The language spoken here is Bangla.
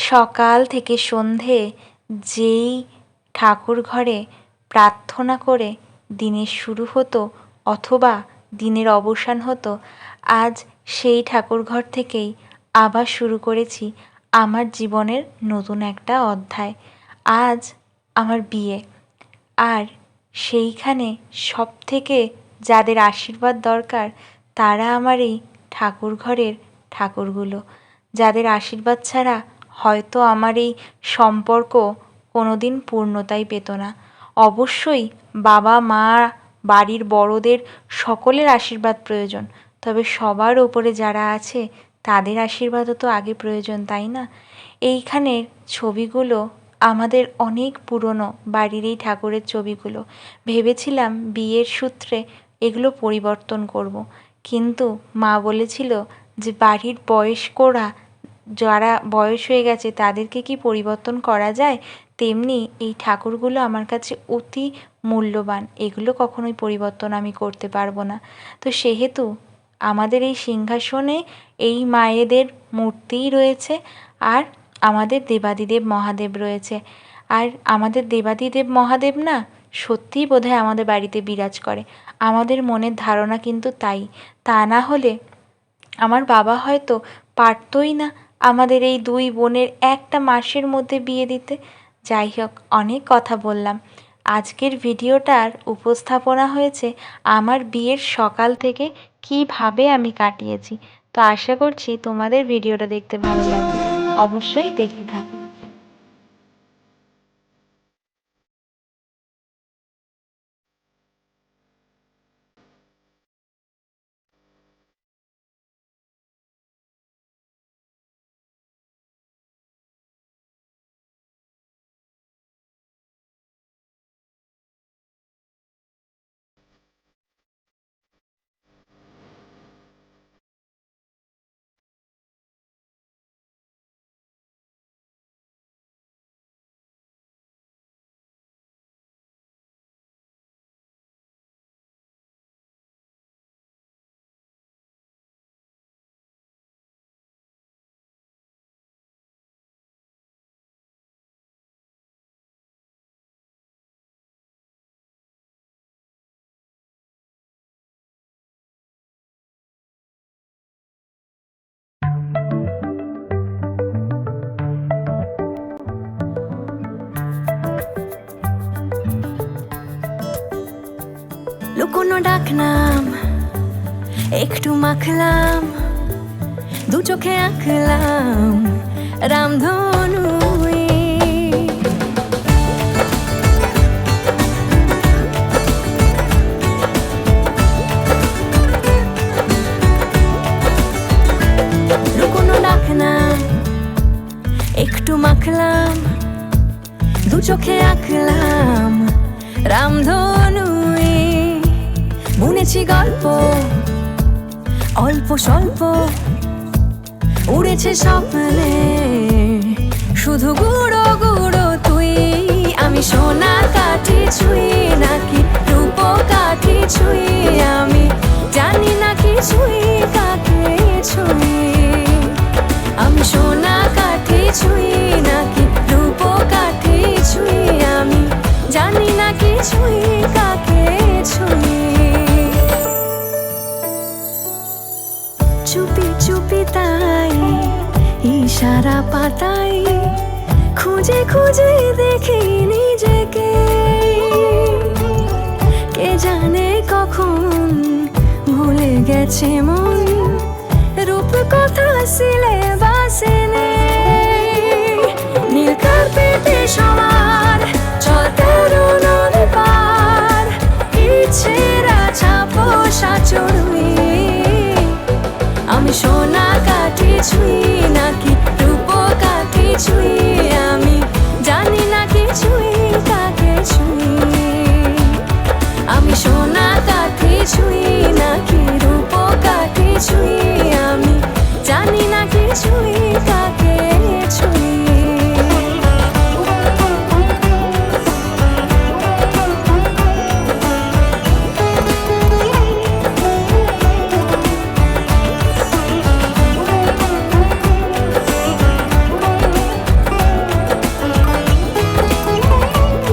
সকাল থেকে সন্ধে যেই ঠাকুর ঘরে প্রার্থনা করে দিনের শুরু হতো অথবা দিনের অবসান হতো, আজ সেই ঠাকুরঘর থেকেই আবার শুরু করেছি আমার জীবনের নতুন একটা অধ্যায়। আজ আমার বিয়ে, আর সেইখানে সবথেকে যাদের আশীর্বাদ দরকার তারা আমার এই ঠাকুরঘরের ঠাকুরগুলো, যাদের আশীর্বাদ ছাড়া হয়তো আমার এই সম্পর্ক কোনোদিন পূর্ণতাই পেত না। অবশ্যই বাবা মা, বাড়ির বড়দের সকলের আশীর্বাদ প্রয়োজন, তবে সবার ওপরে যারা আছে তাদের আশীর্বাদও তো আগে প্রয়োজন, তাই না? এইখানের ছবিগুলো আমাদের অনেক পুরনো বাড়ির এই ঠাকুরের ছবিগুলো। ভেবেছিলাম বিয়ের সূত্রে এগুলো পরিবর্তন করব, কিন্তু মা বলেছিল যে বাড়ির বয়স্করা যারা বয়স হয়ে গেছে তাদেরকে কি পরিবর্তন করা যায়, তেমনি এই ঠাকুরগুলো আমার কাছে অতি মূল্যবান, এগুলো কখনোই পরিবর্তন আমি করতে পারবো না। তো সেহেতু আমাদের এই সিংহাসনে এই মায়েদের মূর্তিই রয়েছে, আর আমাদের দেবাদিদেব মহাদেব রয়েছে। আর আমাদের দেবাদিদেব মহাদেব না সত্যিই বোধহয় আমাদের বাড়িতে বিরাজ করে, আমাদের মনের ধারণা কিন্তু তাই। তা না হলে আমার বাবা হয়তো পারতই না আমাদের এই দুই বোনের একটা মাসের মধ্যে বিয়ে দিতে। যাই হোক, অনেক কথা বললাম। আজকের ভিডিওটার উপস্থাপনা হয়েছে আমার বিয়ের সকাল থেকে কিভাবে আমি কাটিয়েছি। তো আশা করছি তোমাদের ভিডিওটা দেখতে ভালো লাগবে, অবশ্যই দেখতে থাকো। লুকোনো ডাকনাম একটু মাখলাম, দু চোখে আঁকলাম রামধনু। লুকোনো ডাকনাম একটু মাখলাম, দু চোখে আঁকলাম রামধনু। বুনেছি গল্প অল্প স্বল্প, উড়েছে স্বপ্নে শুধু গুঁড়ো গুঁড়ো তুই। আমি সোনা কাঠি ছুঁই নাকি রূপ কাঠি ছুঁই, আমি জানি না কি ছুঁই কাকে ছুঁই। আমি সোনা কাঠি ছুঁই নাকি রূপ কাঠি ছুঁই, আমি জানি না কি ছুঁই কাকে ছুঁই। চুপি চুপি তাই ইশারা পাতাই, খুঁজে খুঁজে দেখি নিজেকে। কে জানে কখন ভুলে গেছে মন, রূপ কথা সিলেবাসে নেই। নীল কার্পেটে সবার চলতে নদী পার, ইচ্ছেরা ছাপোষা চড়ুই। আমি সোনা কাঠি ছুঁই নাকি রূপ কাঠি ছুঁই, আমি জানি না কি ছুঁই কাকে ছুঁই। আমি সোনা কাঠি ছুঁই নাকি রূপ কাঠি ছুঁই, আমি জানি না কি ছুঁই কাকে